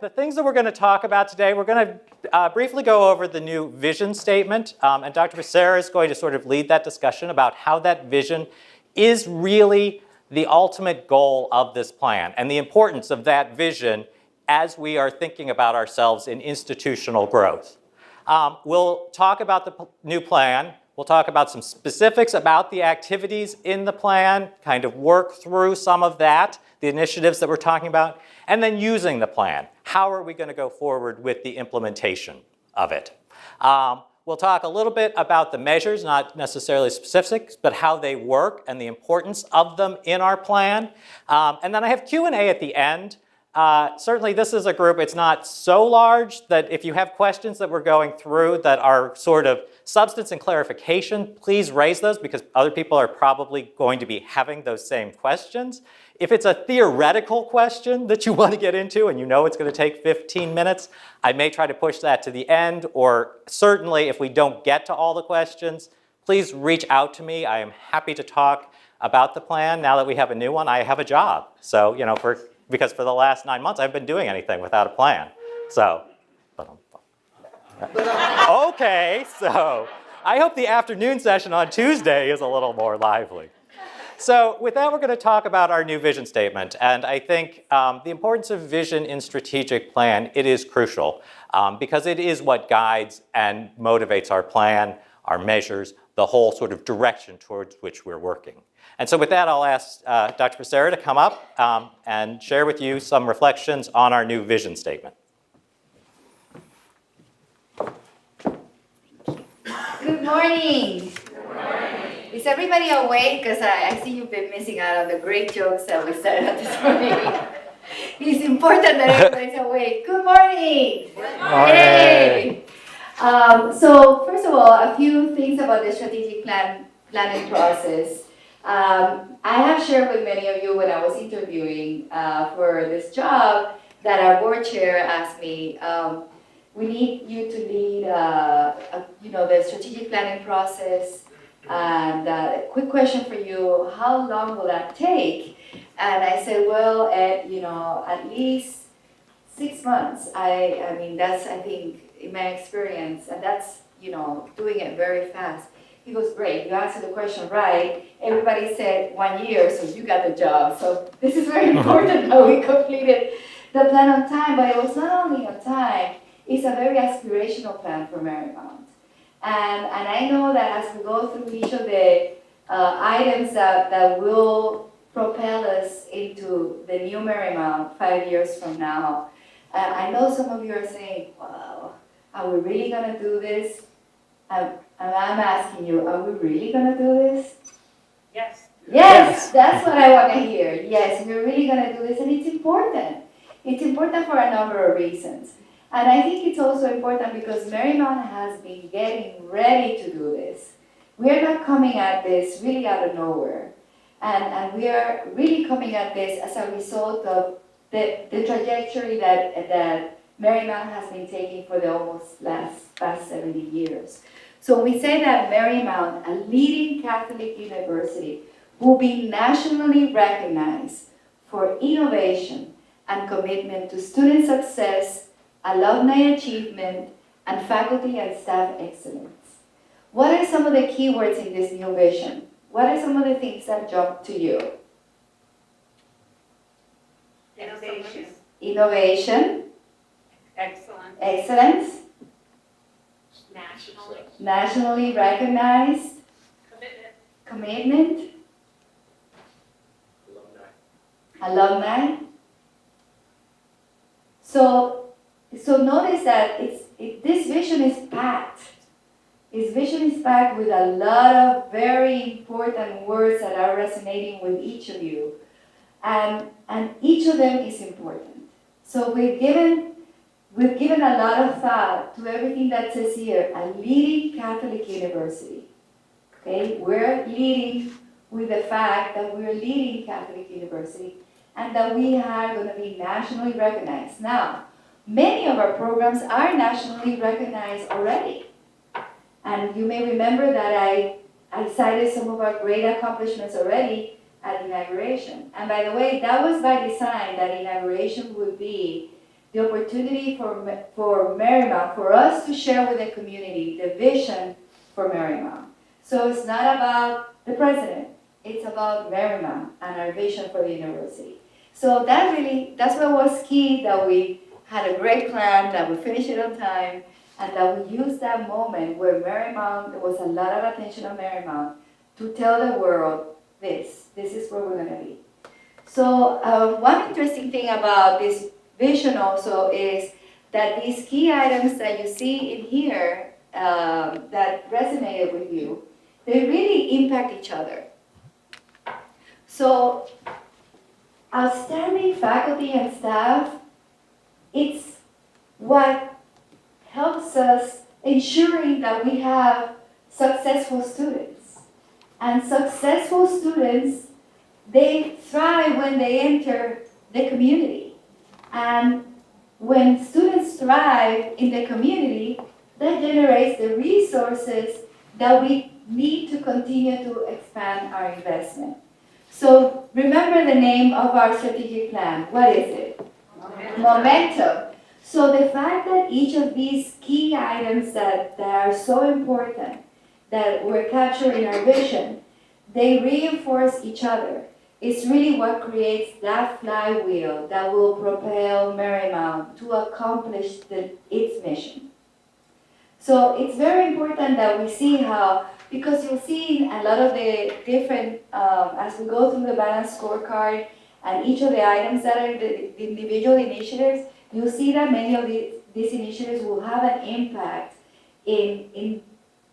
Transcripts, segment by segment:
The things that we're going to talk about today, we're going to briefly go over the new vision statement, and Dr. Becerra is going to sort of lead that discussion about how that vision is really the ultimate goal of this plan and the importance of that vision as we are thinking about ourselves in institutional growth. We'll talk about the new plan. We'll talk about some specifics about the activities in the plan, kind of work through some of that, the initiatives that we're talking about, and then using the plan. How are we going to go forward with the implementation of it? We'll talk a little bit about the measures, not necessarily specifics, but how they work and the importance of them in our plan. And then I have Q&A at the end. Certainly this is a group, it's not so large that if you have questions that we're going through that are sort of substance and clarification, please raise those because other people are probably going to be having those same questions. If it's a theoretical question that you want to get into and you know it's going to take 15 minutes, I may try to push that to the end, or certainly if we don't get to all the questions, please reach out to me. I am happy to talk about the plan. Now that we have a new one, I have a job. So, you know, because for the last 9 months, I haven't been doing anything without a plan. So, okay, so I hope the afternoon session on Tuesday is a little more lively. So with that, we're going to talk about our new vision statement. And I think the importance of vision in strategic plan, it is crucial because it is what guides and motivates our plan, our measures, the whole sort of direction towards which we're working. And so with that, I'll ask Dr. Becerra to come up and share with you some reflections on our new vision statement. Good morning. Good morning. Is everybody awake? Because I see you've been missing out on the great jokes that we started this morning. It's important that everybody's awake. Good morning. Good morning. Hey. So first of all, a few things about the strategic planning process. I have shared with many of you when I was interviewing for this job that our board chair asked me, we need you to lead, the strategic planning process. And a quick question for you: how long will that take? And I said, well, at least 6 months. I mean, that's, I think, in my experience, and that's, doing it very fast. He goes, great, you answered the question right. Everybody said 1 year, so you got the job. So this is very important how we completed the plan on time, but it was not only on time, it's a very aspirational plan for Marymount. And I know that as we go through each of the items that will propel us into the new Marymount 5 years from now, I know some of you are saying, wow, are we really going to do this? And I'm asking you, are we really going to do this? Yes. Yes, that's what I want to hear. Yes, we're really going to do this, and it's important. It's important for a number of reasons. And I think it's also important because Marymount has been getting ready to do this. We're not coming at this really out of nowhere. And we are really coming at this as a result of the trajectory that Marymount has been taking for the past 70 years. So we say that Marymount, a leading Catholic university, will be nationally recognized for innovation and commitment to student success, alumni achievement, and faculty and staff excellence. What are some of the keywords in this new vision? What are some of the things that jump to you? Innovation. Innovation. Excellence. Excellence. Nationally. Nationally recognized. Commitment. Commitment. Alumni. So notice that this vision is packed. This vision is packed with a lot of very important words that are resonating with each of you. And each of them is important. So we've given a lot of thought to everything that says here, a leading Catholic university. Okay, we're leading with the fact that we're leading Catholic university and that we are going to be nationally recognized. Now, many of our programs are nationally recognized already. And you may remember that I cited some of our great accomplishments already at inauguration. And by the way, that was by design, that inauguration would be the opportunity for Marymount, for us to share with the community the vision for Marymount. So it's not about the president, it's about Marymount and our vision for the university. So that's what was key, that we had a great plan, that we finished it on time, and that we used that moment where Marymount, there was a lot of attention on Marymount, to tell the world this is where we're going to be. So one interesting thing about this vision also is that these key items that you see in here that resonated with you, they really impact each other. So outstanding faculty and staff, it's what helps us ensuring that we have successful students. And successful students, they thrive when they enter the community. And when students thrive in the community, that generates the resources that we need to continue to expand our investment. So remember the name of our strategic plan. What is it? Momentum. So the fact that each of these key items that are so important, that we're capturing our vision, they reinforce each other. It's really what creates that flywheel that will propel Marymount to accomplish its mission. So it's very important that we see how, because you'll see in a lot of the different, as we go through the balanced scorecard and each of the items that are the individual initiatives, you'll see that many of these initiatives will have an impact in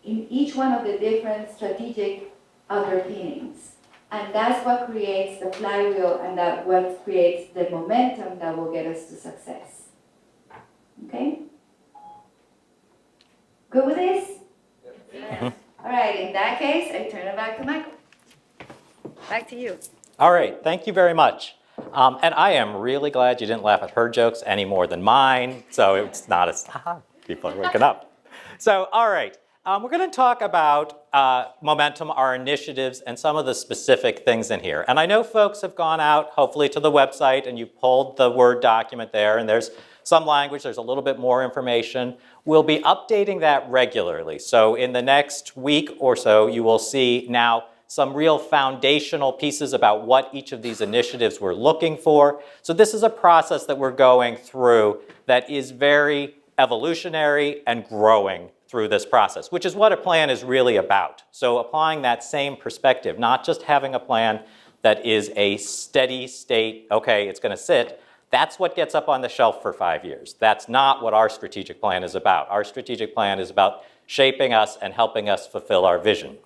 each one of the different strategic underpinnings. And that's what creates the flywheel, and that what creates the momentum that will get us to success. Okay? Good with this? Yes. All right, in that case, I turn it back to Michael. Back to you. All right, thank you very much. And I am really glad you didn't laugh at her jokes any more than mine, so it's not as, people are waking up. So, all right, we're going to talk about momentum, our initiatives, and some of the specific things in here. And I know folks have gone out, hopefully, to the website, and you've pulled the Word document there, and there's some language, there's a little bit more information. We'll be updating that regularly. So in the next week or so, you will see now some real foundational pieces about what each of these initiatives we're looking for. So this is a process that we're going through that is very evolutionary and growing through this process, which is what a plan is really about. So applying that same perspective, not just having a plan that is a steady state, okay, it's going to sit. That's what gets up on the shelf for 5 years. That's not what our strategic plan is about. Our strategic plan is about shaping us and helping us fulfill our vision.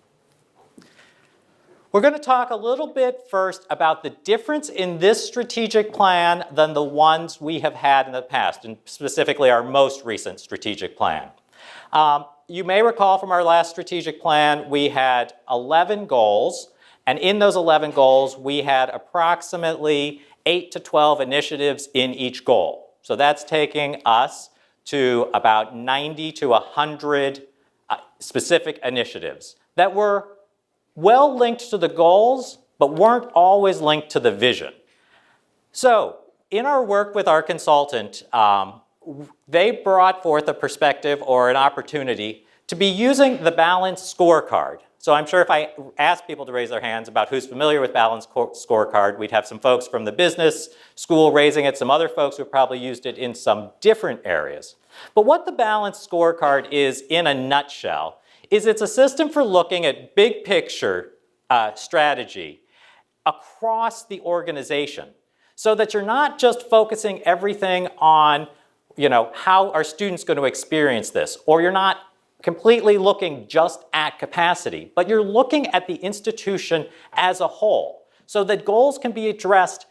We're going to talk a little bit first about the difference in this strategic plan than the ones we have had in the past, and specifically our most recent strategic plan. You may recall from our last strategic plan, we had 11 goals, and in those 11 goals, we had approximately 8 to 12 initiatives in each goal. So that's taking us to about 90 to 100 specific initiatives that were well linked to the goals, but weren't always linked to the vision. So in our work with our consultant, they brought forth a perspective or an opportunity to be using the balanced scorecard. So I'm sure if I asked people to raise their hands about who's familiar with balanced scorecard, we'd have some folks from the business school raising it, some other folks who probably used it in some different areas. But what the balanced scorecard is in a nutshell is it's a system for looking at big picture strategy across the organization so that you're not just focusing everything on, how are students going to experience this, or you're not completely looking just at capacity, but you're looking at the institution as a whole so that goals can be addressed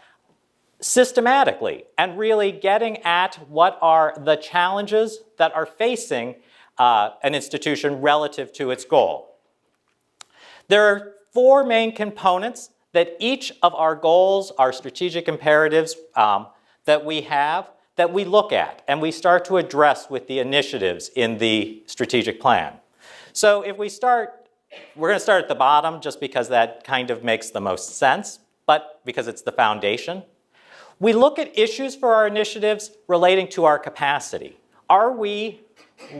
systematically and really getting at what are the challenges that are facing an institution relative to its goal. There are 4 main components that each of our goals, our strategic imperatives that we have, that we look at and we start to address with the initiatives in the strategic plan. So if we start, we're going to start at the bottom just because that kind of makes the most sense, but because it's the foundation. We look at issues for our initiatives relating to our capacity. Are we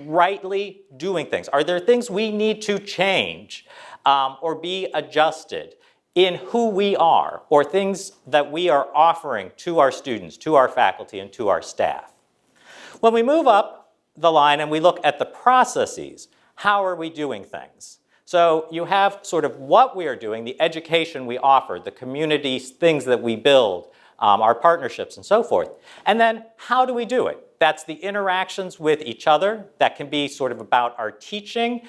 rightly doing things? Are there things we need to change or be adjusted in who we are, or things that we are offering to our students, to our faculty, and to our staff? When we move up the line and we look at the processes, how are we doing things? So you have sort of what we are doing, the education we offer, the community things that we build, our partnerships and so forth. And then how do we do it? That's the interactions with each other. That can be sort of about our teaching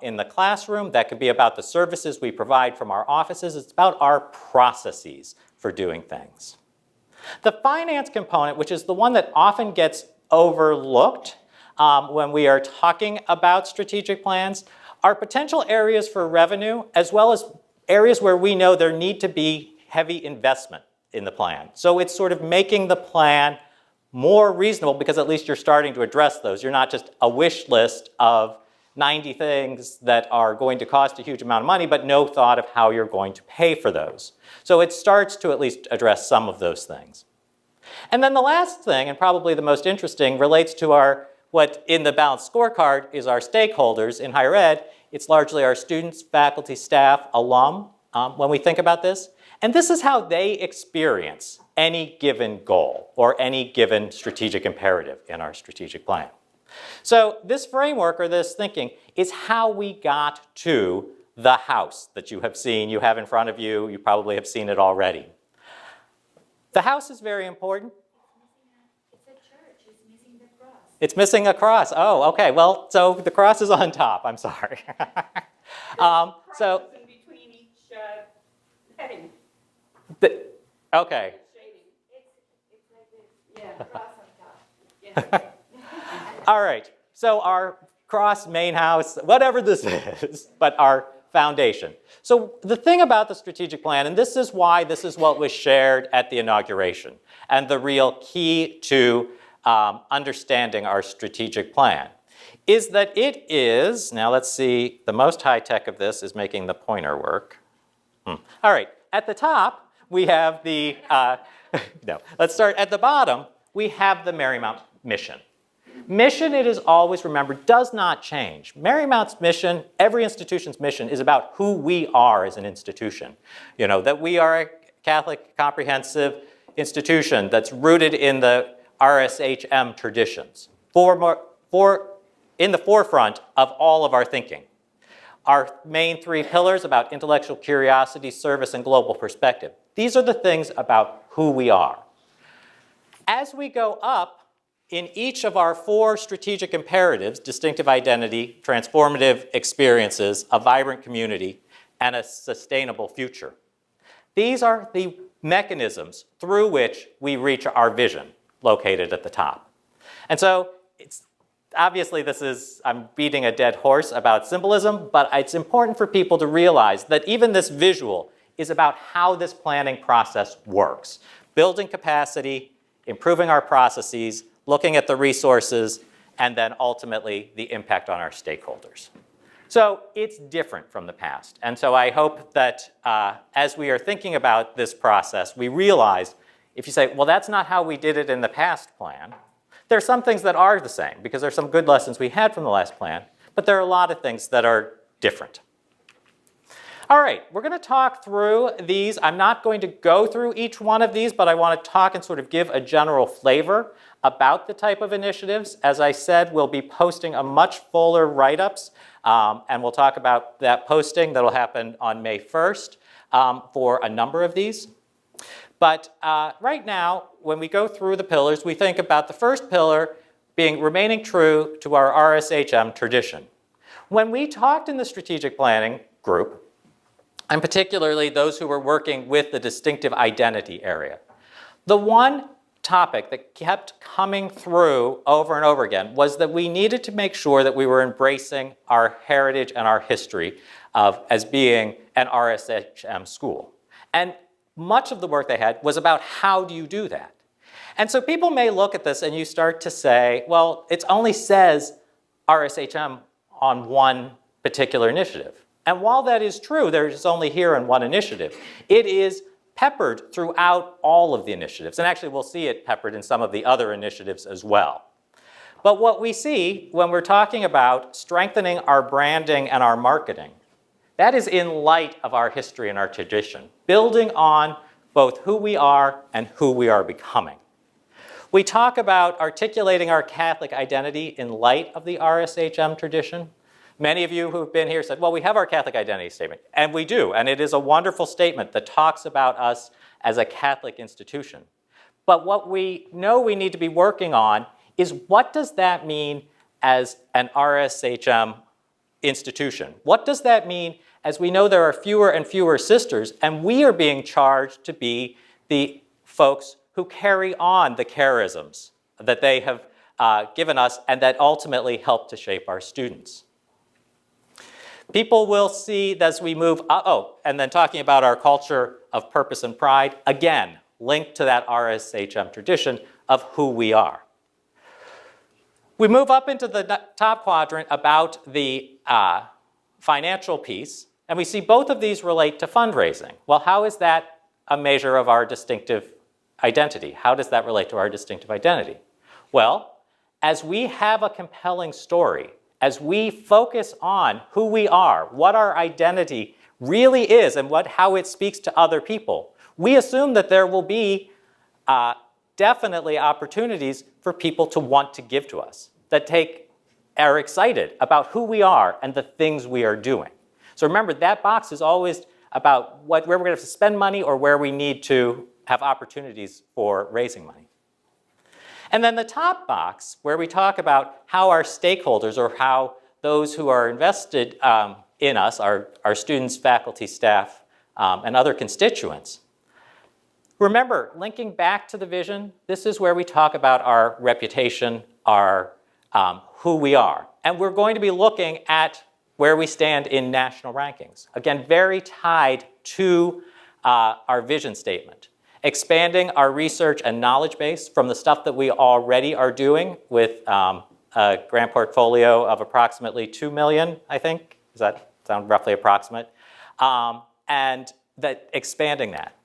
in the classroom. That could be about the services we provide from our offices. It's about our processes for doing things. The finance component, which is the one that often gets overlooked when we are talking about strategic plans, are potential areas for revenue, as well as areas where we know there need to be heavy investment in the plan. So it's sort of making the plan more reasonable, because at least you're starting to address those. You're not just a wish list of 90 things that are going to cost a huge amount of money, but no thought of how you're going to pay for those. So it starts to at least address some of those things. And then the last thing, and probably the most interesting, relates to what in the balanced scorecard is our stakeholders in higher ed. It's largely our students, faculty, staff, alum, when we think about this. And this is how they experience any given goal or any given strategic imperative in our strategic plan. So this framework, or this thinking, is how we got to the house that you have seen, you have in front of you. You probably have seen it already. The house is very important. It's a church. It's missing the cross. It's missing a cross. Oh, okay. Well, so the cross is on top. I'm sorry. So, in between each heading. okay. It's like this. Yeah, cross on top. Yeah. All right. So our cross, main house, whatever this is, but our foundation. So the thing about the strategic plan, and this is why this is what was shared at the inauguration, and the real key to understanding our strategic plan, is that it is, now let's see, the most high-tech of this is making the pointer work. All right, at the top, we have the, no, let's start at the bottom, we have the Marymount mission. Mission, it is always remembered, does not change. Marymount's mission, every institution's mission, is about who we are as an institution. You know, that we are a Catholic comprehensive institution that's rooted in the RSHM traditions, in the forefront of all of our thinking. Our main three pillars about intellectual curiosity, service, and global perspective. These are the things about who we are. As we go up, in each of our 4 strategic imperatives, distinctive identity, transformative experiences, a vibrant community, and a sustainable future. These are the mechanisms through which we reach our vision, located at the top. And so, obviously I'm beating a dead horse about symbolism, but it's important for people to realize that even this visual is about how this planning process works. Building capacity, improving our processes, looking at the resources, and then ultimately the impact on our stakeholders. So it's different from the past. And so I hope that as we are thinking about this process, we realize, if you say, well, that's not how we did it in the past plan, there are some things that are the same, because there are some good lessons we had from the last plan, but there are a lot of things that are different. All right, we're going to talk through these. I'm not going to go through each one of these, but I want to talk and sort of give a general flavor about the type of initiatives. As I said, we'll be posting a much fuller write-ups, and we'll talk about that posting that'll happen on May 1st for a number of these. But right now, when we go through the pillars, we think about the first pillar being remaining true to our RSHM tradition. When we talked in the strategic planning group, and particularly those who were working with the distinctive identity area, the one topic that kept coming through over and over again was that we needed to make sure that we were embracing our heritage and our history as being an RSHM school. And much of the work they had was about how do you do that? And so people may look at this and you start to say, well, it only says RSHM on one particular initiative. And while that is true, there's only here in one initiative. It is peppered throughout all of the initiatives. And actually, we'll see it peppered in some of the other initiatives as well. But what we see when we're talking about strengthening our branding and our marketing, that is in light of our history and our tradition, building on both who we are and who we are becoming. We talk about articulating our Catholic identity in light of the RSHM tradition. Many of you who've been here said, well, we have our Catholic identity statement. And we do. And it is a wonderful statement that talks about us as a Catholic institution. But what we know we need to be working on is, what does that mean as an RSHM institution? What does that mean as we know there are fewer and fewer sisters, and we are being charged to be the folks who carry on the charisms that they have given us and that ultimately help to shape our students? People will see as we move, and then talking about our culture of purpose and pride, again, linked to that RSHM tradition of who we are. We move up into the top quadrant about the financial piece, and we see both of these relate to fundraising. Well, how is that a measure of our distinctive identity? How does that relate to our distinctive identity? Well, as we have a compelling story, as we focus on who we are, what our identity really is, and how it speaks to other people, we assume that there will be definitely opportunities for people to want to give to us, that are excited about who we are and the things we are doing. So remember, that box is always about where we're going to have to spend money or where we need to have opportunities for raising money. And then the top box, where we talk about how our stakeholders, or how those who are invested in us, our students, faculty, staff, and other constituents. Remember, linking back to the vision, this is where we talk about our reputation, our who we are. And we're going to be looking at where we stand in national rankings. Again, very tied to our vision statement. Expanding our research and knowledge base from the stuff that we already are doing with a grant portfolio of approximately 2 million, I think. Does that sound roughly approximate? And expanding that.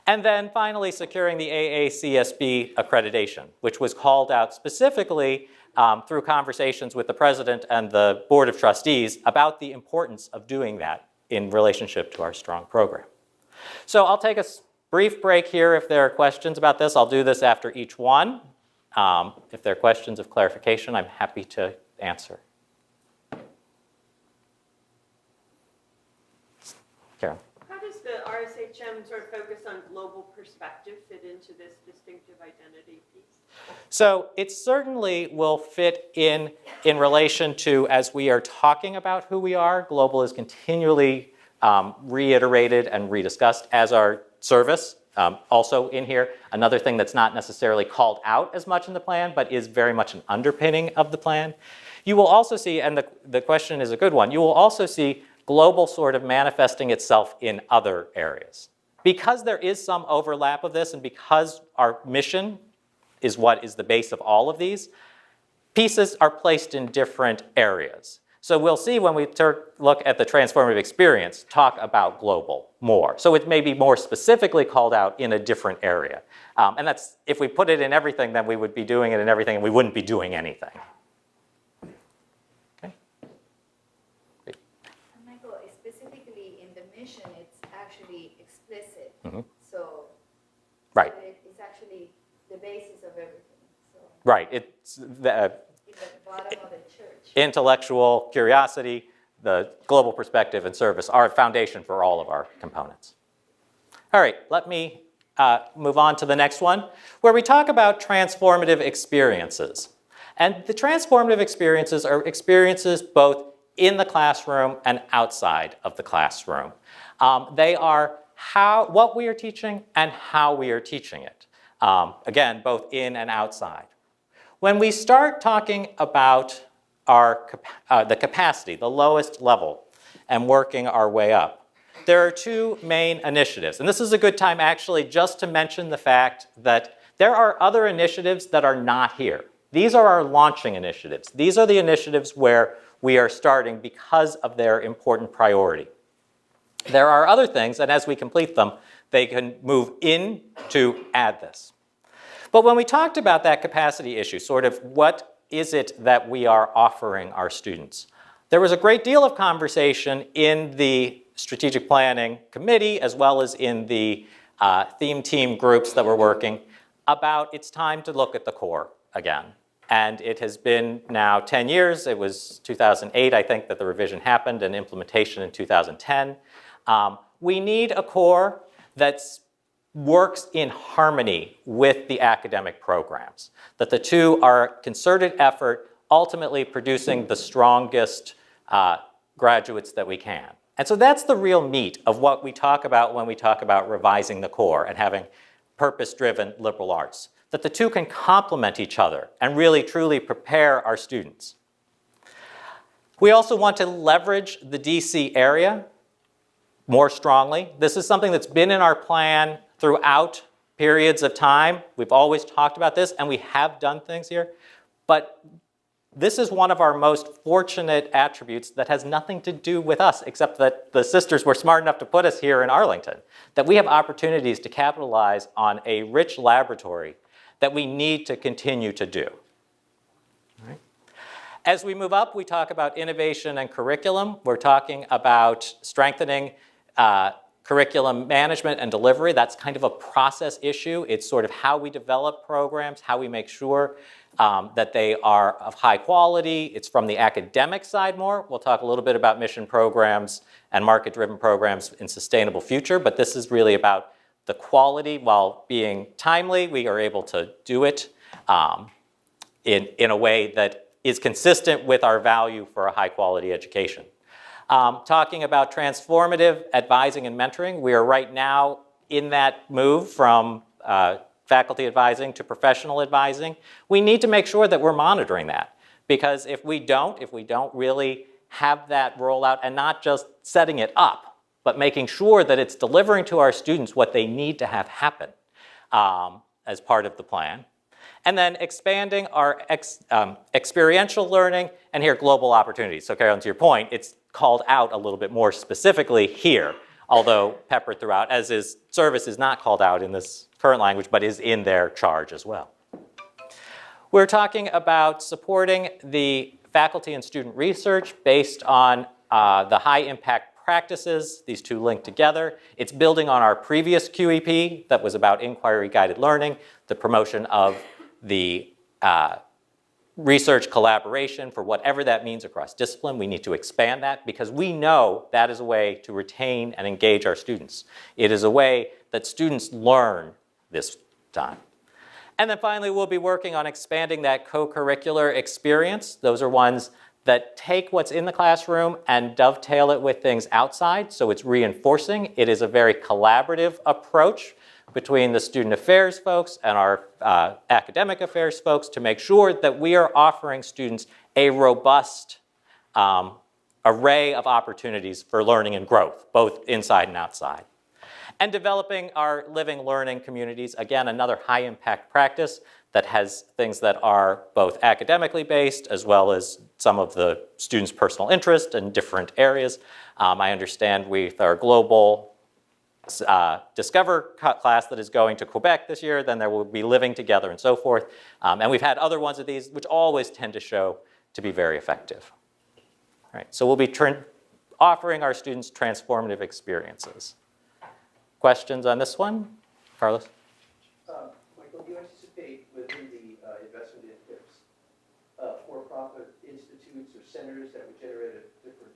And then finally, securing the AACSB accreditation, which was called out specifically through conversations with the president and the board of trustees about the importance of doing that in relationship to our strong program. So I'll take a brief break here if there are questions about this. I'll do this after each one. If there are questions of clarification, I'm happy to answer. Karen. How does the RSHM sort of focus on global perspective fit into this distinctive identity piece? So it certainly will fit in relation to, as we are talking about who we are, global is continually reiterated and rediscussed as our service. Also in here, another thing that's not necessarily called out as much in the plan, but is very much an underpinning of the plan. You will also see, and the question is a good one, you will also see global sort of manifesting itself in other areas. Because there is some overlap of this, and because our mission is what is the base of all of these, pieces are placed in different areas. So we'll see when we look at the transformative experience, talk about global more. So it may be more specifically called out in a different area. And that's, if we put it in everything, then we would be doing it in everything and we wouldn't be doing anything. Okay. Michael, specifically in the mission, it's actually explicit. Mm-hmm. So Right. It's actually the basis of everything. So Right. It's in the bottom of the church. intellectual curiosity, the global perspective, and service are a foundation for all of our components. All right, let me move on to the next one, where we talk about transformative experiences. And the transformative experiences are experiences both in the classroom and outside of the classroom. They are what we are teaching and how we are teaching it. Again, both in and outside. When we start talking about the capacity, the lowest level, and working our way up, there are two main initiatives. And this is a good time actually just to mention the fact that there are other initiatives that are not here. These are our launching initiatives. These are the initiatives where we are starting because of their important priority. There are other things, and as we complete them, they can move in to add this. But when we talked about that capacity issue, sort of what is it that we are offering our students, there was a great deal of conversation in the strategic planning committee as well as in the theme team groups that were working about it's time to look at the core again. And it has been now 10 years. It was 2008, I think, that the revision happened and implementation in 2010. We need a core that works in harmony with the academic programs, that the two are concerted effort, ultimately producing the strongest graduates that we can. And so that's the real meat of what we talk about when we talk about revising the core and having purpose-driven liberal arts, that the two can complement each other and really truly prepare our students. We also want to leverage the DC area more strongly. This is something that's been in our plan throughout periods of time. We've always talked about this, and we have done things here. But this is one of our most fortunate attributes that has nothing to do with us, except that the sisters were smart enough to put us here in Arlington, that we have opportunities to capitalize on a rich laboratory that we need to continue to do. All right. As we move up, we talk about innovation and curriculum. We're talking about strengthening curriculum management and delivery. That's kind of a process issue. It's sort of how we develop programs, how we make sure that they are of high quality. It's from the academic side more. We'll talk a little bit about mission programs and market-driven programs in sustainable future, but this is really about the quality. While being timely, we are able to do it in a way that is consistent with our value for a high-quality education. Talking about transformative advising and mentoring, we are right now in that move from faculty advising to professional advising. We need to make sure that we're monitoring that, because if we don't really have that rollout and not just setting it up, but making sure that it's delivering to our students what they need to have happen as part of the plan. And then expanding our experiential learning, and here global opportunities. So Carolyn, to your point, it's called out a little bit more specifically here, although peppered throughout, as is service is not called out in this current language, but is in their charge as well. We're talking about supporting the faculty and student research based on the high impact practices. These two link together. It's building on our previous QEP that was about inquiry guided learning, the promotion of the research collaboration for whatever that means across discipline. We need to expand that because we know that is a way to retain and engage our students. It is a way that students learn this time. And then finally, we'll be working on expanding that co-curricular experience. Those are ones that take what's in the classroom and dovetail it with things outside, so it's reinforcing. It is a very collaborative approach between the student affairs folks and our academic affairs folks to make sure that we are offering students a robust array of opportunities for learning and growth, both inside and outside. And developing our living learning communities, again, another high impact practice that has things that are both academically based as well as some of the students' personal interest in different areas. I understand with our global Discover class that is going to Quebec this year, then there will be living together and so forth. And we've had other ones of these which always tend to show to be very effective. All right, so we'll be offering our students transformative experiences. Questions on this one? Carlos? Michael, do you anticipate within the investment in HIPS for-profit institutes or centers that would generate a different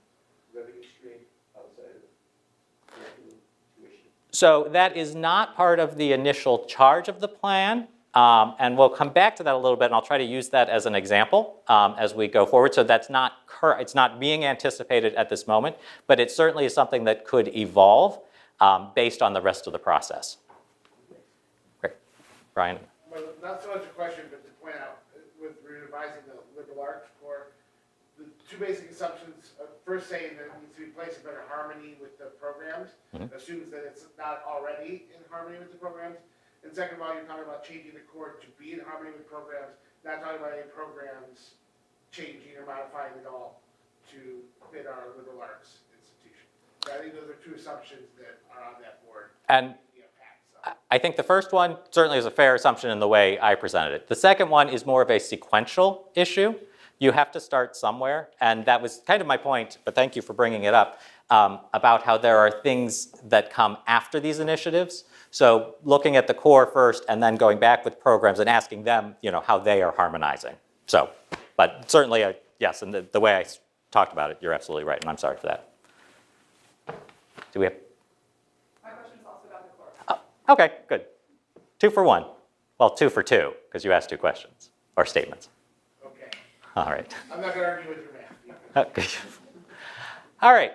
revenue stream outside of the tuition? So that is not part of the initial charge of the plan. And we'll come back to that a little bit, and I'll try to use that as an example as we go forward. So that's not it's not being anticipated at this moment, but it certainly is something that could evolve based on the rest of the process. Great. Brian? Well, not so much a question, but to point out, with revising the liberal arts core, the two basic assumptions, first saying that it needs to be placed in better harmony with the programs, assumes that it's not already in harmony with the programs. And second of all, you're talking about changing the core to be in harmony with programs, not talking about any programs changing or modifying at all to fit our liberal arts institution. So I think those are two assumptions that are on that board. And I think the first one certainly is a fair assumption in the way I presented it. The second one is more of a sequential issue. You have to start somewhere, and that was kind of my point, but thank you for bringing it up, about how there are things that come after these initiatives. So looking at the core first and then going back with programs and asking them, how they are harmonizing. So, but certainly, yes, and the way I talked about it, you're absolutely right, and I'm sorry for that. Do we have? My question is also about the core. Oh, okay, good. 2 for 1. Well, 2 for 2, because you asked 2 questions, or statements. Okay. All right. I'm not gonna argue with your math. Okay. All right.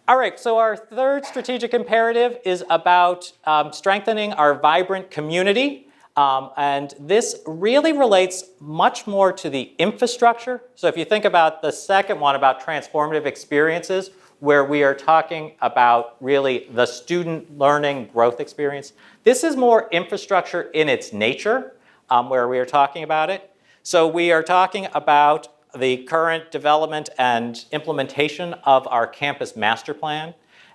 All right, so our third strategic imperative is about strengthening our vibrant community. And this really relates much more to the infrastructure. So if you think about the second one about transformative experiences, where we are talking about really the student learning growth experience, this is more infrastructure in its nature, where we are talking about it. So we are talking about the current development and implementation of our campus master plan.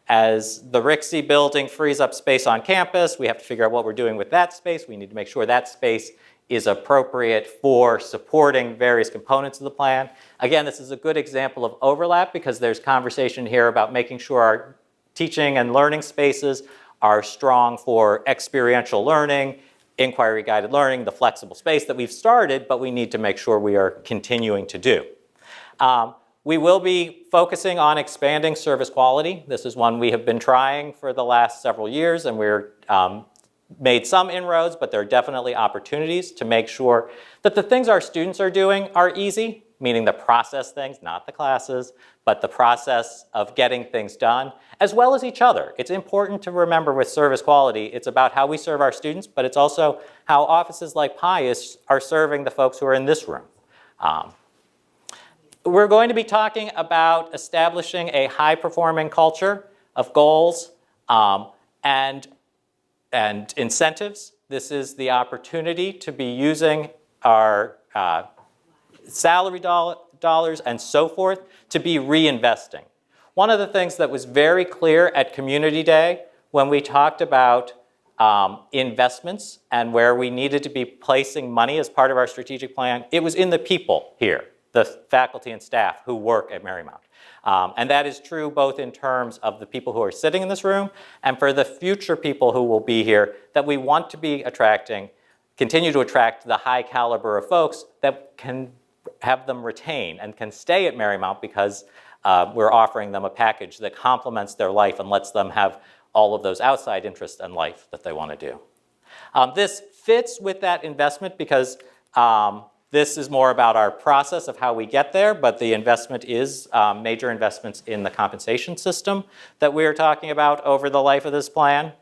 As the RICSI building frees up space on campus, we have to figure out what we're doing with that space. We need to make sure that space is appropriate for supporting various components of the plan. Again, this is a good example of overlap because there's conversation here about making sure our teaching and learning spaces are strong for experiential learning, inquiry-guided learning, the flexible space that we've started, but we need to make sure we are continuing to do. We will be focusing on expanding service quality. This is one we have been trying for the last several years, and we're made some inroads, but there are definitely opportunities to make sure that the things our students are doing are easy, meaning the process things, not the classes, but the process of getting things done, as well as each other. It's important to remember with service quality, it's about how we serve our students, but it's also how offices like Pius are serving the folks who are in this room. We're going to be talking about establishing a high-performing culture of goals and incentives. This is the opportunity to be using our salary dollars and so forth to be reinvesting. One of the things that was very clear at Community Day when we talked about investments and where we needed to be placing money as part of our strategic plan, it was in the people here, the faculty and staff who work at Marymount. And that is true both in terms of the people who are sitting in this room and for the future people who will be here, that we want to be attracting, continue to attract the high caliber of folks that can have them retain and can stay at Marymount because we're offering them a package that complements their life and lets them have all of those outside interests in life that they want to do. This fits with that investment because this is more about our process of how we get there, but the investment is major investments in the compensation system that we're talking about over the life of this plan.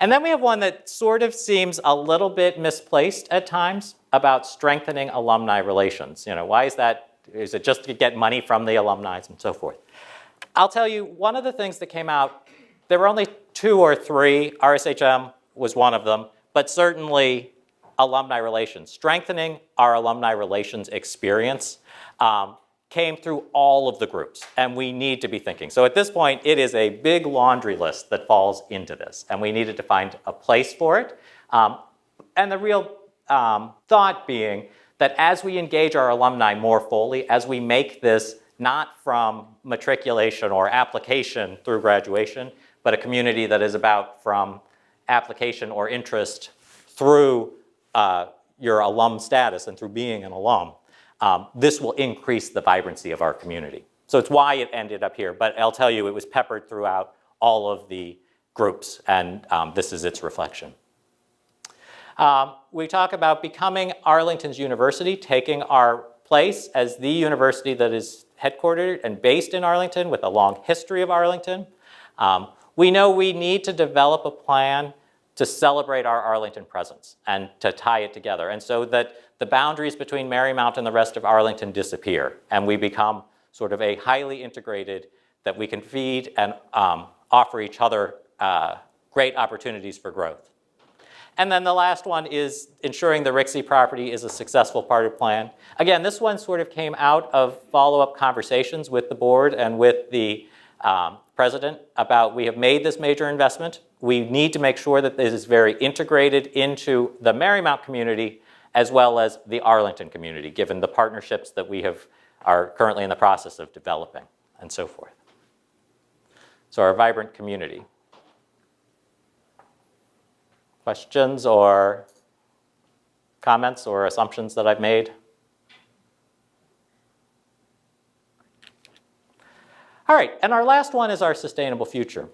And then we have one that sort of seems a little bit misplaced at times about strengthening alumni relations. Why is that? Is it just to get money from the alumni and so forth? I'll tell you, one of the things that came out, there were only 2 or 3, RSHM was one of them, but certainly alumni relations. Strengthening our alumni relations experience came through all of the groups, and we need to be thinking. So at this point, it is a big laundry list that falls into this, and we needed to find a place for it. And the real thought being that as we engage our alumni more fully, as we make this not from matriculation or application through graduation, but a community that is about from application or interest through your alum status and through being an alum, this will increase the vibrancy of our community. So it's why it ended up here, but I'll tell you it was peppered throughout all of the groups, and this is its reflection. We talk about becoming Arlington's university, taking our place as the university that is headquartered and based in Arlington with a long history of Arlington. We know we need to develop a plan to celebrate our Arlington presence and to tie it together, and so that the boundaries between Marymount and the rest of Arlington disappear, and we become sort of a highly integrated, that we can feed and offer each other great opportunities for growth. And then the last one is ensuring the RICSI property is a successful part of the plan. Again, this one sort of came out of follow-up conversations with the board and with the president about we have made this major investment. We need to make sure that this is very integrated into the Marymount community as well as the Arlington community, given the partnerships that we are currently in the process of developing and so forth. So our vibrant community. Questions or comments or assumptions that I've made? All right, and our last one is our sustainable future.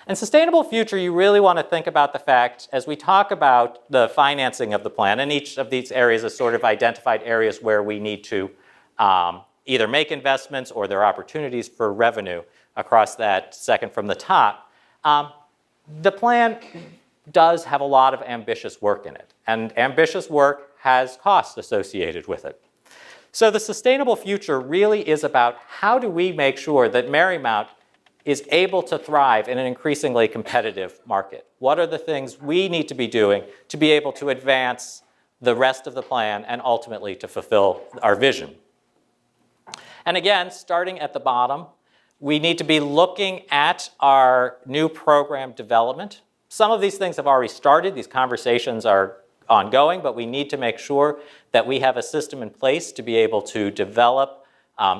And sustainable future, you really want to think about the fact, as we talk about the financing of the plan, and each of these areas is sort of identified areas where we need to either make investments or there are opportunities for revenue across that second from the top. The plan does have a lot of ambitious work in it, and ambitious work has costs associated with it. So the sustainable future really is about how do we make sure that Marymount is able to thrive in an increasingly competitive market? What are the things we need to be doing to be able to advance the rest of the plan and ultimately to fulfill our vision? And again, starting at the bottom, we need to be looking at our new program development. Some of these things have already started. These conversations are ongoing, but we need to make sure that we have a system in place to be able to develop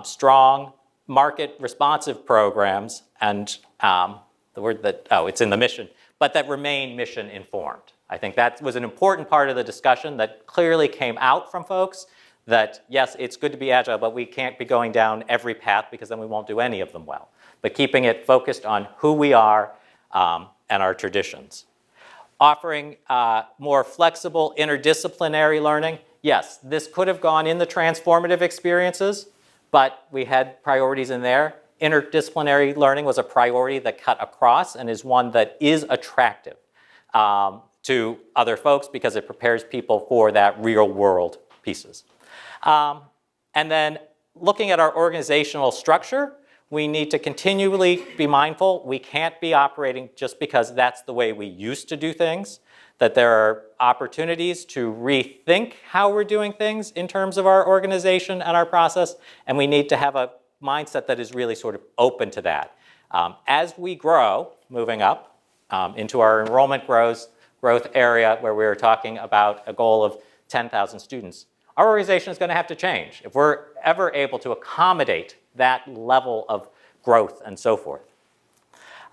strong market responsive programs and the word that, it's in the mission, but that remain mission informed. I think that was an important part of the discussion that clearly came out from folks that yes, it's good to be agile, but we can't be going down every path because then we won't do any of them well. But keeping it focused on who we are and our traditions. Offering more flexible interdisciplinary learning. Yes, this could have gone in the transformative experiences, but we had priorities in there. Interdisciplinary learning was a priority that cut across and is one that is attractive to other folks because it prepares people for that real world pieces. And then looking at our organizational structure, we need to continually be mindful. We can't be operating just because that's the way we used to do things, that there are opportunities to rethink how we're doing things in terms of our organization and our process, and we need to have a mindset that is really sort of open to that. As we grow, moving up into our enrollment growth area where we were talking about a goal of 10,000 students, our organization is going to have to change if we're ever able to accommodate that level of growth and so forth.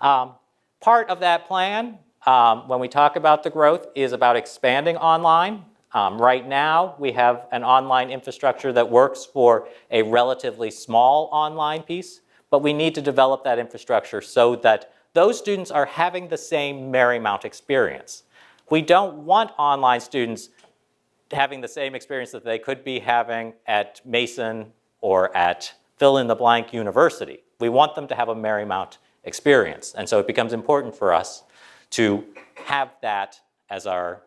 Part of that plan, when we talk about the growth, is about expanding online. Right now, we have an online infrastructure that works for a relatively small online piece, but we need to develop that infrastructure so that those students are having the same Marymount experience. We don't want online students having the same experience that they could be having at Mason or at fill-in-the-blank university. We want them to have a Marymount experience, and so it becomes important for us to have that as our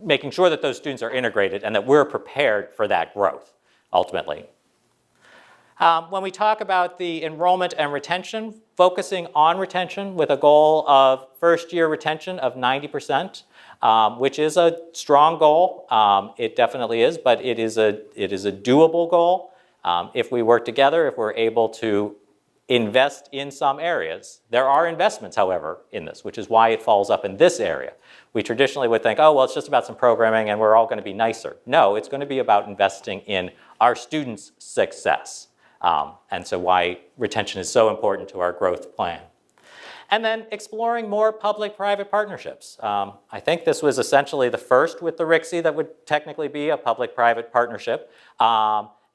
making sure that those students are integrated and that we're prepared for that growth, ultimately. When we talk about the enrollment and retention, focusing on retention with a goal of first-year retention of 90%, which is a strong goal. It definitely is, but it is a doable goal. If we work together, if we're able to invest in some areas. There are investments, however, in this, which is why it falls up in this area. We traditionally would think, oh, well, it's just about some programming and we're all going to be nicer. No, it's going to be about investing in our students' success. And so why retention is so important to our growth plan. And then exploring more public-private partnerships. I think this was essentially the first with the RICSI that would technically be a public-private partnership.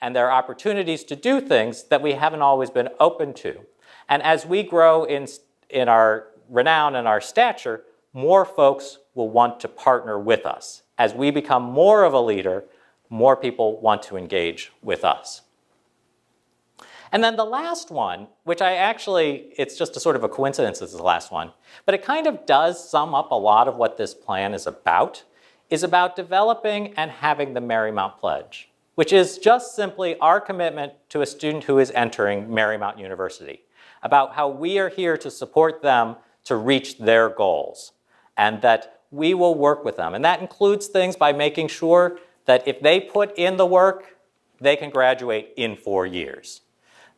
And there are opportunities to do things that we haven't always been open to. And as we grow in our renown and our stature, more folks will want to partner with us. As we become more of a leader, more people want to engage with us. And then the last one, which it's just a sort of a coincidence this is the last one, but it kind of does sum up a lot of what this plan is about developing and having the Marymount Pledge, which is just simply our commitment to a student who is entering Marymount University, about how we are here to support them to reach their goals, and that we will work with them. And that includes things by making sure that if they put in the work, they can graduate in 4 years.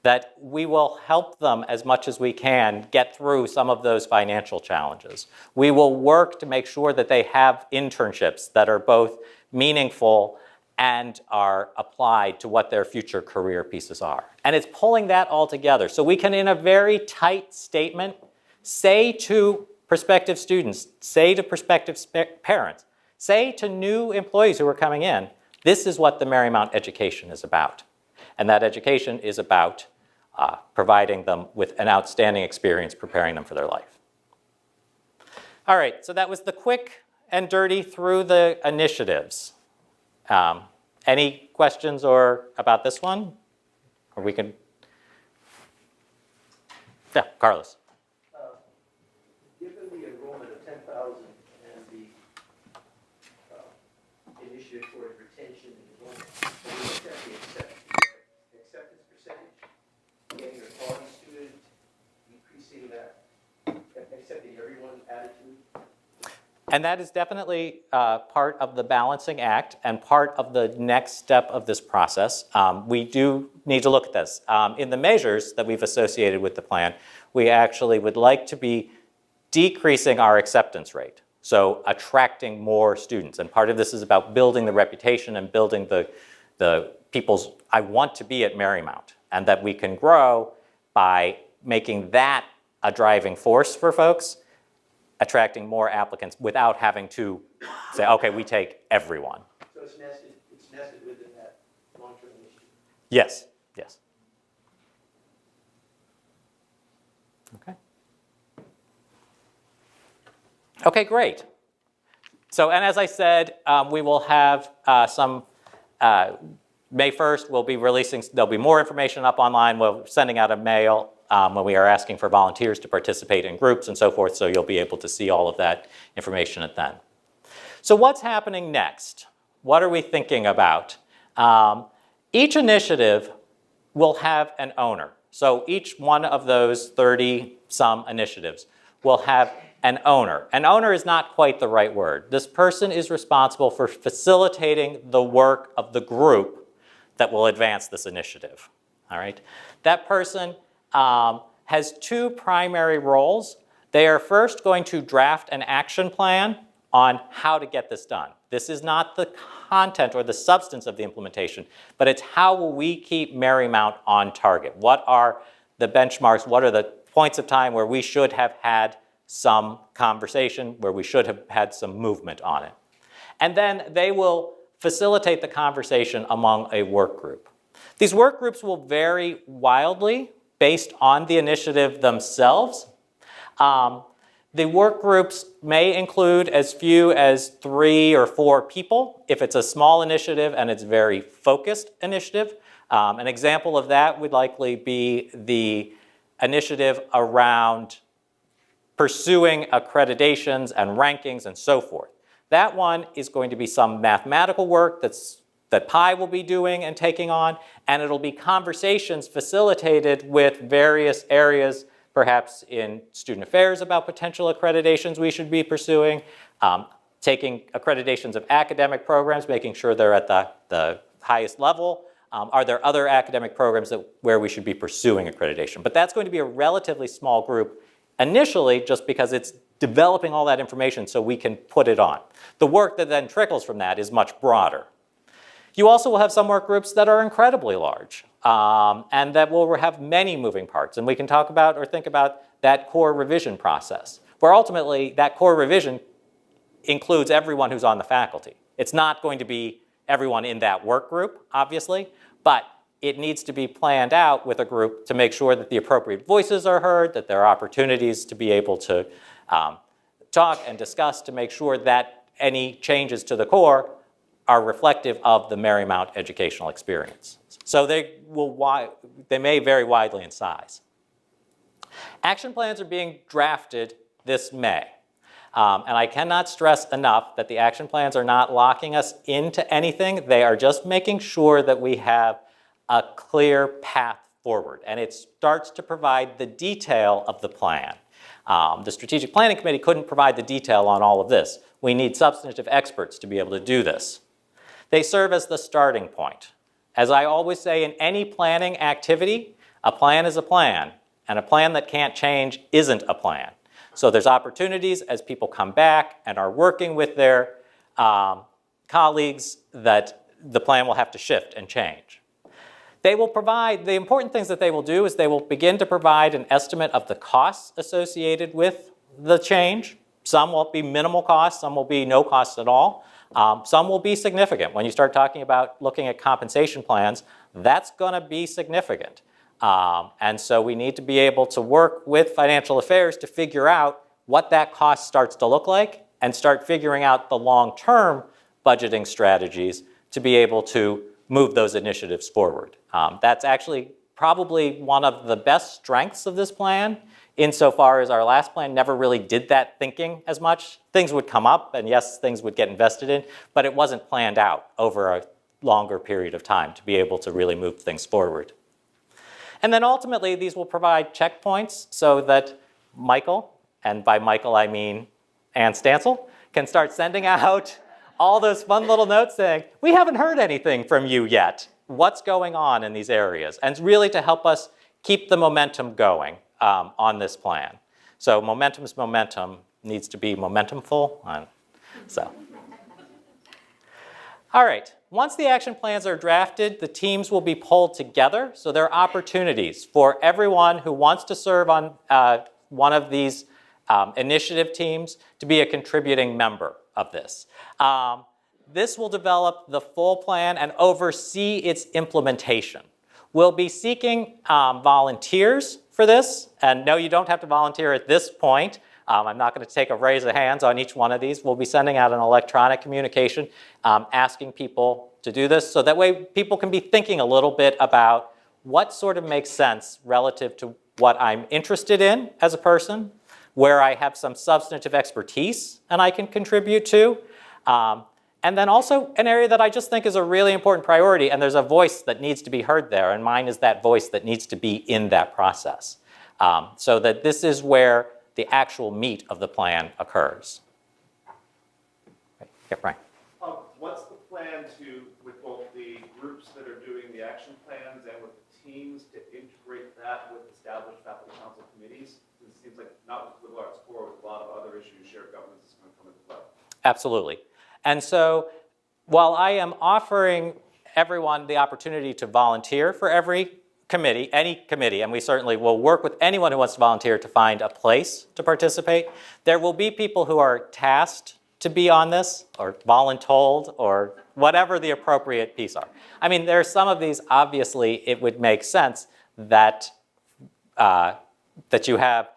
that we will help them as much as we can get through some of those financial challenges. We will work to make sure that they have internships that are both meaningful and are applied to what their future career pieces are. And it's pulling that all together. So we can, in a very tight statement, say to prospective students, say to prospective parents, say to new employees who are coming in, this is what the Marymount education is about. And that education is about providing them with an outstanding experience, preparing them for their life. All right, so that was the quick and dirty through the initiatives. Any questions or about this one? Or we can, yeah, Carlos. Given the enrollment of 10,000 and the initiative toward retention and enrollment, when we look at the acceptance percentage, getting a quality student, increasing that, accepting everyone's attitude. And that is definitely part of the balancing act and part of the next step of this process. We do need to look at this. In the measures that we've associated with the plan, we actually would like to be decreasing our acceptance rate, so attracting more students. And part of this is about building the reputation and building the people's, I want to be at Marymount, and that we can grow by making that a driving force for folks, attracting more applicants without having to say, okay, we take everyone. So it's nested within that long-term initiative. Yes, yes. Okay. Okay, great. So, and as I said, we will have some, May 1st, we'll be releasing, there'll be more information up online. We're sending out a mail when we are asking for volunteers to participate in groups and so forth, so you'll be able to see all of that information at then. So what's happening next? What are we thinking about? Each initiative will have an owner. So each one of those 30-some initiatives will have an owner. An owner is not quite the right word. This person is responsible for facilitating the work of the group that will advance this initiative. All right? That person has two primary roles. They are first going to draft an action plan on how to get this done. This is not the content or the substance of the implementation, but it's how will we keep Marymount on target? What are the benchmarks? What are the points of time where we should have had some conversation, where we should have had some movement on it? And then they will facilitate the conversation among a work group. These work groups will vary wildly based on the initiative themselves. The work groups may include as few as 3 or 4 people if it's a small initiative and it's very focused initiative. An example of that would likely be the initiative around pursuing accreditations and rankings and so forth. That one is going to be some mathematical work that Pi will be doing and taking on, and it'll be conversations facilitated with various areas, perhaps in student affairs about potential accreditations we should be pursuing, taking accreditations of academic programs, making sure they're at the highest level. Are there other academic programs where we should be pursuing accreditation? But that's going to be a relatively small group initially, just because it's developing all that information so we can put it on. The work that then trickles from that is much broader. You also will have some work groups that are incredibly large and that will have many moving parts. And we can talk about or think about that core revision process, where ultimately that core revision includes everyone who's on the faculty. It's not going to be everyone in that work group, obviously, but it needs to be planned out with a group to make sure that the appropriate voices are heard, that there are opportunities to be able to talk and discuss to make sure that any changes to the core are reflective of the Marymount educational experience. So they may vary widely in size. Action plans are being drafted this May. And I cannot stress enough that the action plans are not locking us into anything. They are just making sure that we have a clear path forward. And it starts to provide the detail of the plan. The Strategic Planning Committee couldn't provide the detail on all of this. We need substantive experts to be able to do this. They serve as the starting point. As I always say, in any planning activity, A plan is a plan, and a plan that can't change isn't a plan. So there's opportunities as people come back and are working with their colleagues that the plan will have to shift and change. They will provide, the important things that they will do is they will begin to provide an estimate of the costs associated with the change. Some will be minimal costs, some will be no costs at all. Some will be significant. When you start talking about looking at compensation plans, that's going to be significant. And so we need to be able to work with financial affairs to figure out what that cost starts to look like and start figuring out the long-term budgeting strategies to be able to move those initiatives forward. That's actually probably one of the best strengths of this plan, insofar as our last plan never really did that thinking as much. Things would come up, and yes, things would get invested in, but it wasn't planned out over a longer period of time to be able to really move things forward. And then ultimately, these will provide checkpoints so that Michael, and by Michael I mean Ann Stansel, can start sending out all those fun little notes saying, we haven't heard anything from you yet. What's going on in these areas? And really to help us keep the momentum going on this plan. So momentum's momentum needs to be momentumful. So. All right, once the action plans are drafted, the teams will be pulled together. So there are opportunities for everyone who wants to serve on one of these initiative teams to be a contributing member of this. This will develop the full plan and oversee its implementation. We'll be seeking volunteers for this, and no, you don't have to volunteer at this point. I'm not going to take a raise of hands on each one of these. We'll be sending out an electronic communication asking people to do this, so that way people can be thinking a little bit about what sort of makes sense relative to what I'm interested in as a person, where I have some substantive expertise and I can contribute to. And then also an area that I just think is a really important priority, and there's a voice that needs to be heard there, and mine is that voice that needs to be in that process. So that this is where the actual meat of the plan occurs. Yeah, Brian. What's the plan to, with both the groups that are doing the action plans and with the teams, to integrate that with established faculty council committees? It seems like not with liberal arts core, with a lot of other issues, shared governance is going to come into play. Absolutely. And so while I am offering everyone the opportunity to volunteer for every committee, any committee, and we certainly will work with anyone who wants to volunteer to find a place to participate, there will be people who are tasked to be on this, or voluntold, or whatever the appropriate piece are. I mean, there are some of these, obviously, it would make sense that, that you have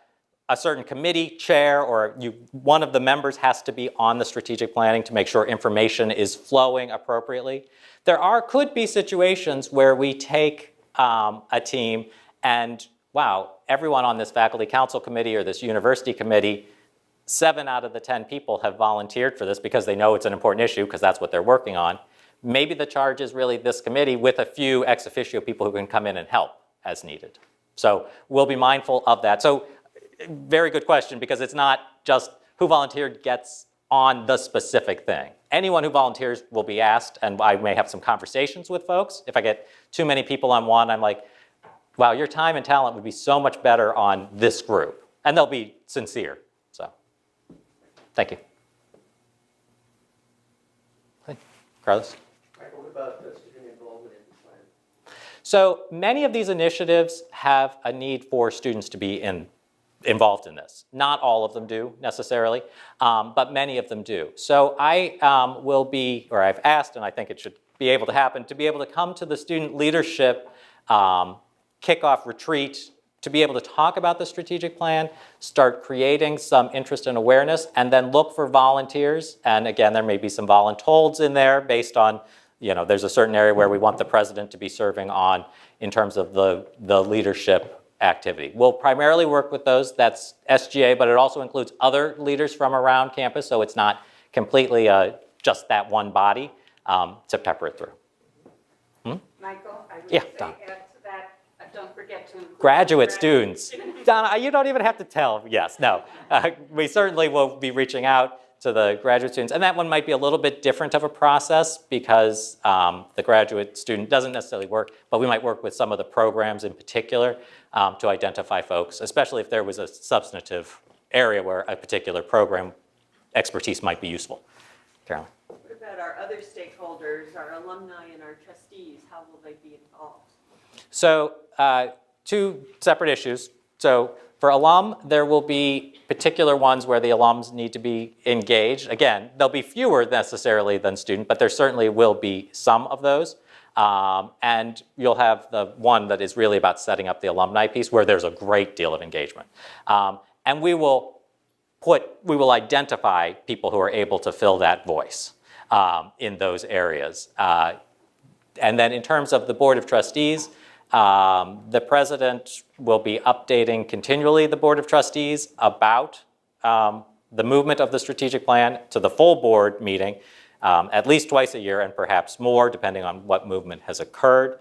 a certain committee chair, or one of the members has to be on the strategic planning to make sure information is flowing appropriately. There could be situations where we take a team and, wow, everyone on this faculty council committee or this university committee, 7 out of the 10 people have volunteered for this because they know it's an important issue because that's what they're working on. Maybe the charge is really this committee with a few ex officio people who can come in and help as needed. So we'll be mindful of that. So very good question, because it's not just who volunteered gets on the specific thing. Anyone who volunteers will be asked, and I may have some conversations with folks. If I get too many people on one, I'm like, wow, your time and talent would be so much better on this group. And they'll be sincere. So, thank you. Carlos? Michael, what about student involvement in the plan? So many of these initiatives have a need for students to be involved in this. Not all of them do necessarily, but many of them do. So I will be, or I've asked, and I think it should be able to happen, to be able to come to the student leadership kickoff retreat, to be able to talk about the strategic plan, start creating some interest and awareness, and then look for volunteers. And again, there may be some voluntold in there based on, there's a certain area where we want the president to be serving on in terms of the leadership activity. We'll primarily work with those. That's SGA, but it also includes other leaders from around campus, so it's not completely just that one body to pepper it through. Michael, I would Yeah, say Don. add to that, don't forget to include Graduate students. Donna, you don't even have to tell. Yes, no. We certainly will be reaching out to the graduate students. And that one might be a little bit different of a process because the graduate student doesn't necessarily work, but we might work with some of the programs in particular to identify folks, especially if there was a substantive area where a particular program expertise might be useful. Carolyn. What about our other stakeholders, our alumni and our trustees? How will they be involved? So two separate issues. So for alum, there will be particular ones where the alums need to be engaged. Again, there'll be fewer necessarily than student, but there certainly will be some of those. And you'll have the one that is really about setting up the alumni piece where there's a great deal of engagement. And we will identify people who are able to fill that voice in those areas. And then in terms of the Board of Trustees, the president will be updating continually the Board of Trustees about the movement of the strategic plan to the full board meeting at least twice a year and perhaps more depending on what movement has occurred.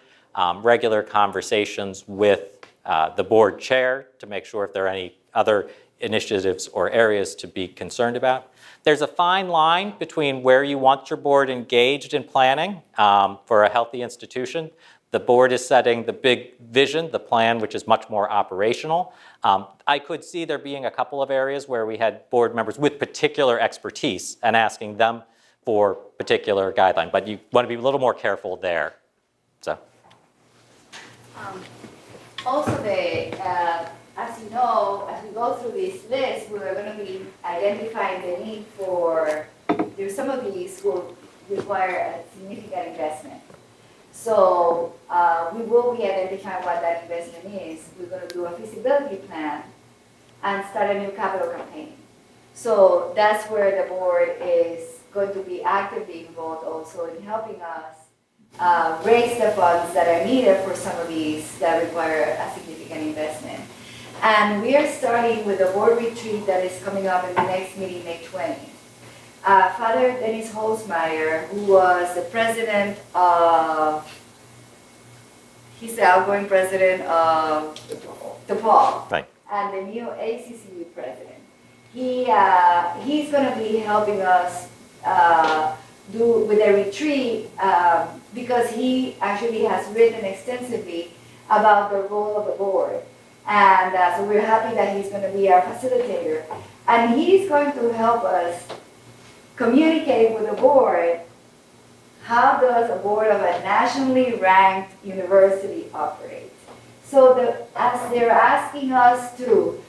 Regular conversations with the board chair to make sure if there are any other initiatives or areas to be concerned about. There's a fine line between where you want your board engaged in planning for a healthy institution. The board is setting the big vision, the plan, which is much more operational. I could see there being a couple of areas where we had board members with particular expertise and asking them for particular guideline, but you want to be a little more careful there. So. Also, as you know, as we go through this list, we are going to be identifying the need for, there's some of these will require a significant investment. So we will be identifying what that investment is. We're going to do a feasibility plan and start a new capital campaign. So that's where the board is going to be actively involved also in helping us raise the funds that are needed for some of these that require a significant investment. And we are starting with a board retreat that is coming up in the next meeting, May 20th. Father Dennis Holzmeyer, who was the president of, he's the outgoing president of DePaul, Right. and the new ACCU president. He's going to be helping us do with a retreat because he actually has written extensively about the role of the board. And so we're happy that he's going to be our facilitator. And he's going to help us communicate with the board, how does a board of a nationally ranked university operate? So as they're asking us to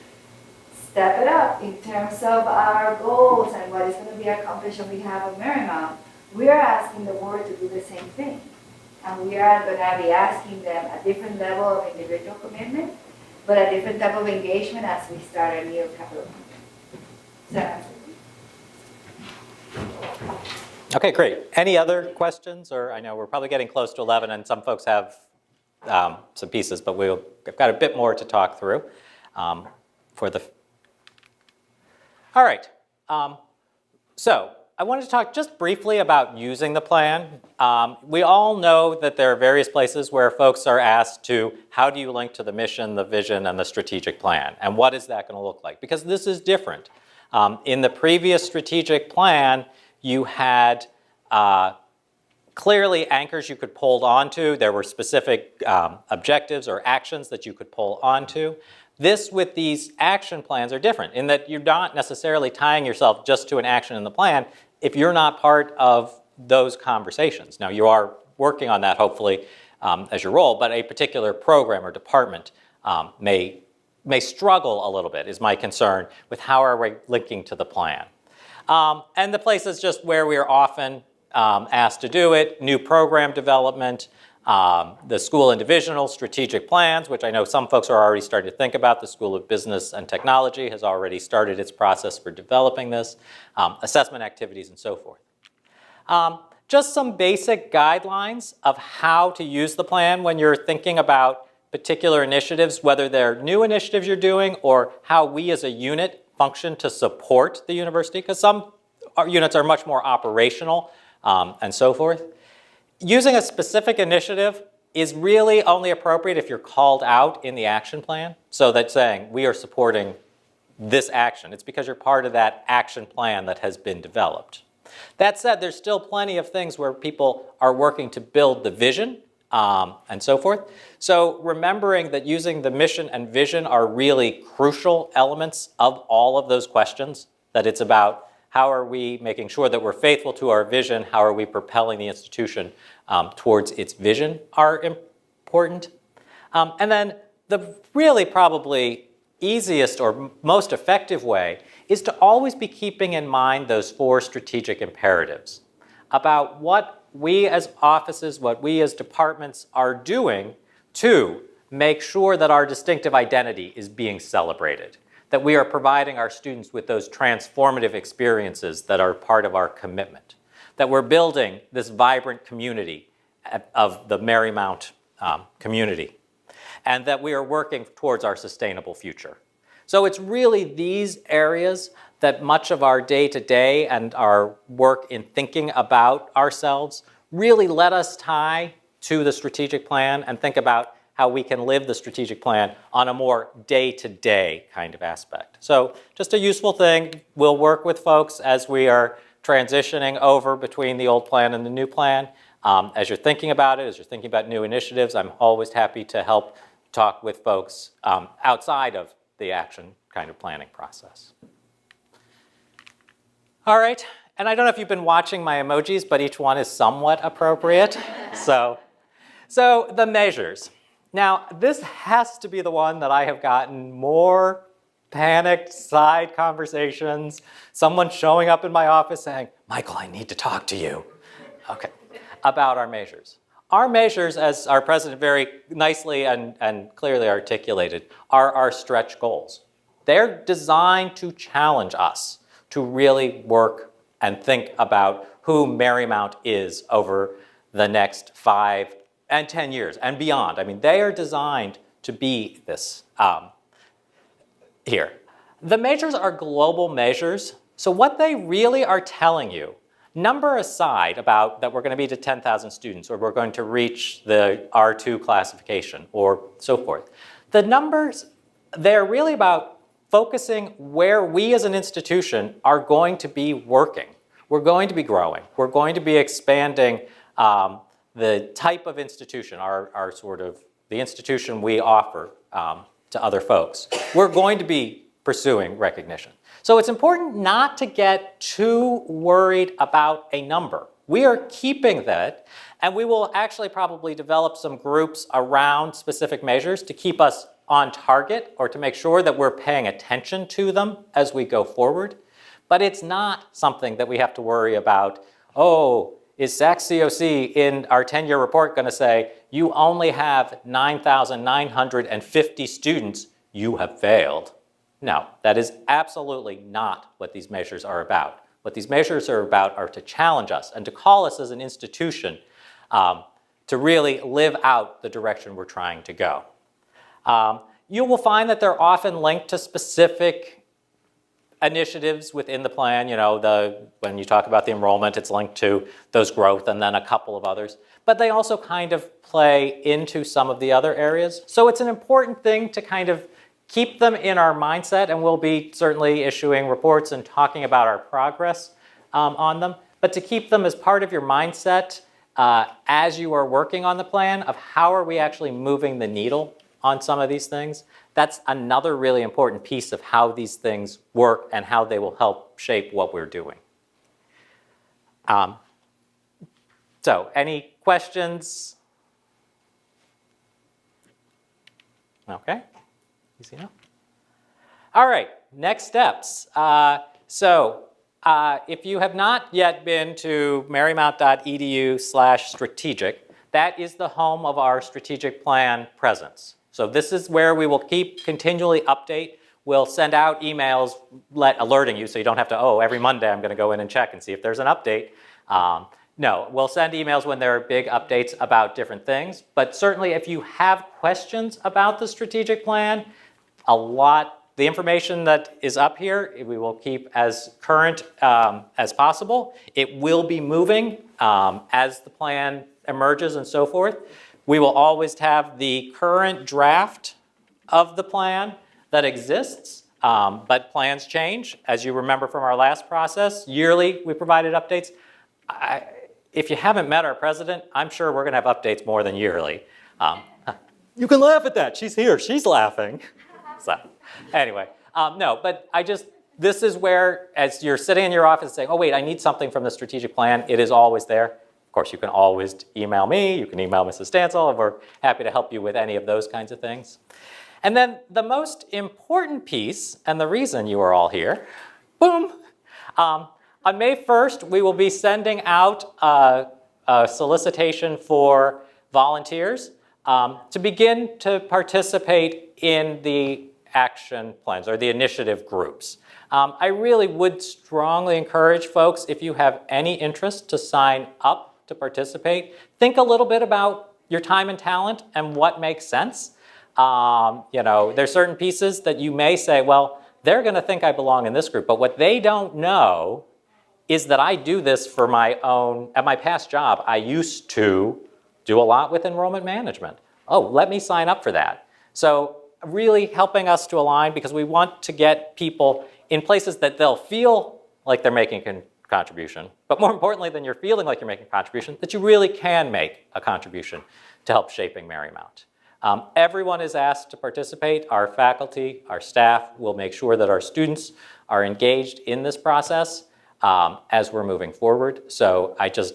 step it up in terms of our goals and what is going to be accomplished on behalf of Marymount, we are asking the board to do the same thing. And we are going to be asking them a different level of individual commitment, but a different type of engagement as we start a new capital campaign. Okay, great. Any other questions? Or I know we're probably getting close to 11 and some folks have some pieces, but we've got a bit more to talk through for the... All right. So I wanted to talk just briefly about using the plan. We all know that there are various places where folks are asked to, how do you link to the mission, the vision, and the strategic plan? And what is that going to look like? Because this is different. In the previous strategic plan, you had clearly anchors you could pull onto. There were specific objectives or actions that you could pull onto. This with these action plans are different in that you're not necessarily tying yourself just to an action in the plan if you're not part of those conversations. Now, you are working on that, hopefully, as your role, but a particular program or department may struggle a little bit, is my concern, with how are we linking to the plan. And the places just where we are often asked to do it, new program development, the school and divisional strategic plans, which I know some folks are already starting to think about. The School of Business and Technology has already started its process for developing this, assessment activities, and so forth. Just some basic guidelines of how to use the plan when you're thinking about particular initiatives, whether they're new initiatives you're doing or how we as a unit function to support the university, because some units are much more operational and so forth. Using a specific initiative is really only appropriate if you're called out in the action plan. So that's saying we are supporting this action. It's because you're part of that action plan that has been developed. That said, there's still plenty of things where people are working to build the vision and so forth. So remembering that using the mission and vision are really crucial elements of all of those questions, that it's about how are we making sure that we're faithful to our vision, how are we propelling the institution towards its vision are important. And then the really probably easiest or most effective way is to always be keeping in mind those 4 strategic imperatives about what we as offices, what we as departments are doing to make sure that our distinctive identity is being celebrated, that we are providing our students with those transformative experiences that are part of our commitment, that we're building this vibrant community of the Marymount community, and that we are working towards our sustainable future. So it's really these areas that much of our day-to-day and our work in thinking about ourselves really let us tie to the strategic plan and think about how we can live the strategic plan on a more day-to-day kind of aspect. So just a useful thing, we'll work with folks as we are transitioning over between the old plan and the new plan. As you're thinking about it, as you're thinking about new initiatives, I'm always happy to help talk with folks outside of the action kind of planning process. All right, and I don't know if you've been watching my emojis, but each one is somewhat appropriate. So the measures. Now, this has to be the one that I have gotten more panicked side conversations, someone showing up in my office saying, Michael, I need to talk to you. Okay, about our measures. Our measures, as our president very nicely and clearly articulated, are our stretch goals. They're designed to challenge us to really work and think about who Marymount is over the next 5 and 10 years and beyond. I mean, they are designed to be this here. The measures are global measures, so what they really are telling you, number aside about that we're going to be to 10,000 students or we're going to reach the R2 classification or so forth, the numbers, they're really about focusing where we as an institution are going to be working. We're going to be growing. We're going to be expanding the type of institution, our sort of, the institution we offer to other folks. We're going to be pursuing recognition. So it's important not to get too worried about a number. We are keeping that, and we will actually probably develop some groups around specific measures to keep us on target or to make sure that we're paying attention to them as we go forward. But it's not something that we have to worry about, oh, is SAC-COC in our 10-year report going to say, you only have 9,950 students, you have failed? No, that is absolutely not what these measures are about. What these measures are about are to challenge us and to call us as an institution to really live out the direction we're trying to go. You will find that they're often linked to specific initiatives within the plan. You know, when you talk about the enrollment, it's linked to those growth and then a couple of others. But they also kind of play into some of the other areas. So it's an important thing to kind of keep them in our mindset, and we'll be certainly issuing reports and talking about our progress on them. But to keep them as part of your mindset as you are working on the plan of how are we actually moving the needle on some of these things, that's another really important piece of how these things work and how they will help shape what we're doing. So any questions? Okay, easy enough. All right, next steps. If you have not yet been to marymount.edu/strategic, that is the home of our strategic plan presence. So this is where we will keep continually update. We'll send out emails alerting you so you don't have to, oh, every Monday I'm going to go in and check and see if there's an update. No, we'll send emails when there are big updates about different things. But certainly if you have questions about the strategic plan, the information that is up here, we will keep as current as possible. It will be moving as the plan emerges and so forth. We will always have the current draft of the plan that exists, But plans change. As you remember from our last process, yearly we provided updates. If you haven't met our president, I'm sure we're going to have updates more than yearly. You can laugh at that. She's here. She's laughing. So anyway, no, but this is where, as you're sitting in your office saying, oh, wait, I need something from the strategic plan, it is always there. Of course, you can always email me. You can email Mrs. Stansel, and we're happy to help you with any of those kinds of things. And then the most important piece, and the reason you are all here, boom, on May 1st, we will be sending out a solicitation for volunteers to begin to participate in the action plans or the initiative groups. I really would strongly encourage folks, if you have any interest, to sign up to participate. Think a little bit about your time and talent and what makes sense. There's certain pieces that you may say, well, they're going to think I belong in this group, but what they don't know is that I do this for my own, at my past job, I used to do a lot with enrollment management. Oh, let me sign up for that. So really helping us to align, because we want to get people in places that they'll feel like they're making a contribution, but more importantly than you're feeling like you're making a contribution, that you really can make a contribution to help shaping Marymount. Everyone is asked to participate. Our faculty, our staff will make sure that our students are engaged in this process as we're moving forward. So I just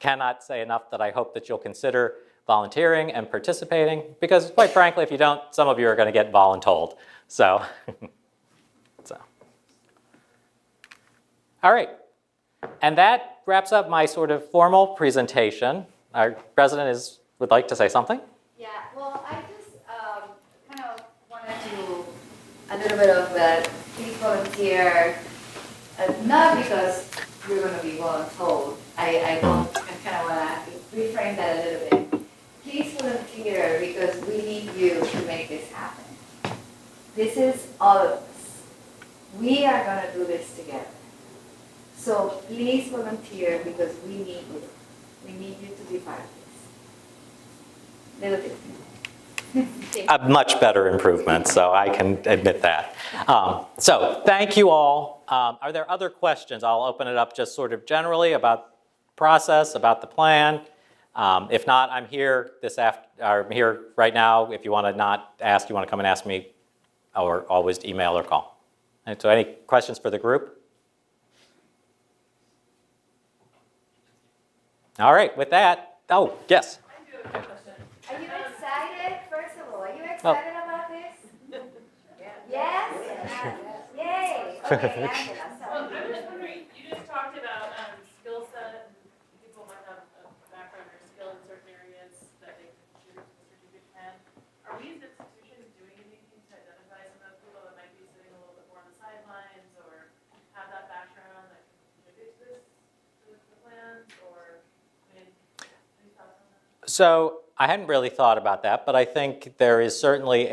cannot say enough that I hope that you'll consider volunteering and participating, because quite frankly, if you don't, some of you are going to get voluntold. So, all right. And that wraps up my sort of formal presentation. Our president would like to say something. Yeah, well, I just kind of wanted to, a little bit of please volunteer, not because you're going to be voluntold. I kind of want to reframe that a little bit. Please volunteer because we need you to make this happen. This is all of us. We are going to do this together. So please volunteer because we need you. We need you to be part of this. Little bit. A much better improvement, so I can admit that. So thank you all. Are there other questions? I'll open it up just sort of generally about the process, about the plan. If not, I'm here I'm here right now. If you want to not ask, you want to come and ask me, or always email or call. And so any questions for the group? All right, with that, oh, yes. Are you excited, first of all? Are you excited about this? Yes? Yay! Okay, Angela, Well, sorry. I was wondering, you just talked about skill set, and people might have a background or skill in certain areas that they can contribute to the strategic plan. Are we as institutions doing anything to identify some of those people that might be sitting a little bit more on the sidelines or have that background that can contribute to the plans, or, I mean, any thoughts on that? So I hadn't really thought about that, but I think there is certainly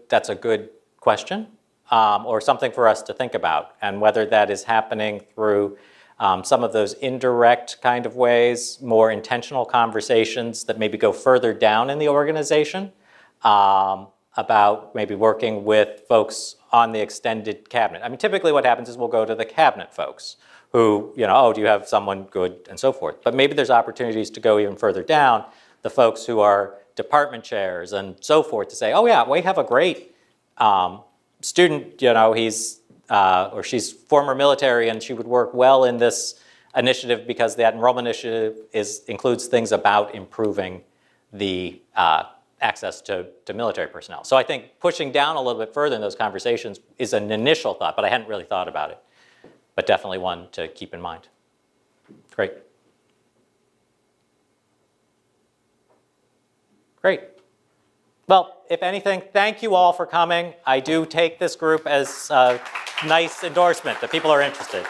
that's a good question, or something for us to think about, and whether that is happening through some of those indirect kind of ways, more intentional conversations that maybe go further down in the organization, about maybe working with folks on the extended cabinet. I mean, typically what happens is we'll go to the cabinet folks who, oh, do you have someone good, and so forth. But maybe there's opportunities to go even further down, the folks who are department chairs and so forth, to say, oh yeah, we have a great student, he's or she's former military and she would work well in this initiative because that enrollment initiative includes things about improving the access to military personnel. So I think pushing down a little bit further in those conversations is an initial thought, but I hadn't really thought about it. But definitely one to keep in mind. Great. Great. Well, if anything, thank you all for coming. I do take this group as a nice endorsement that people are interested.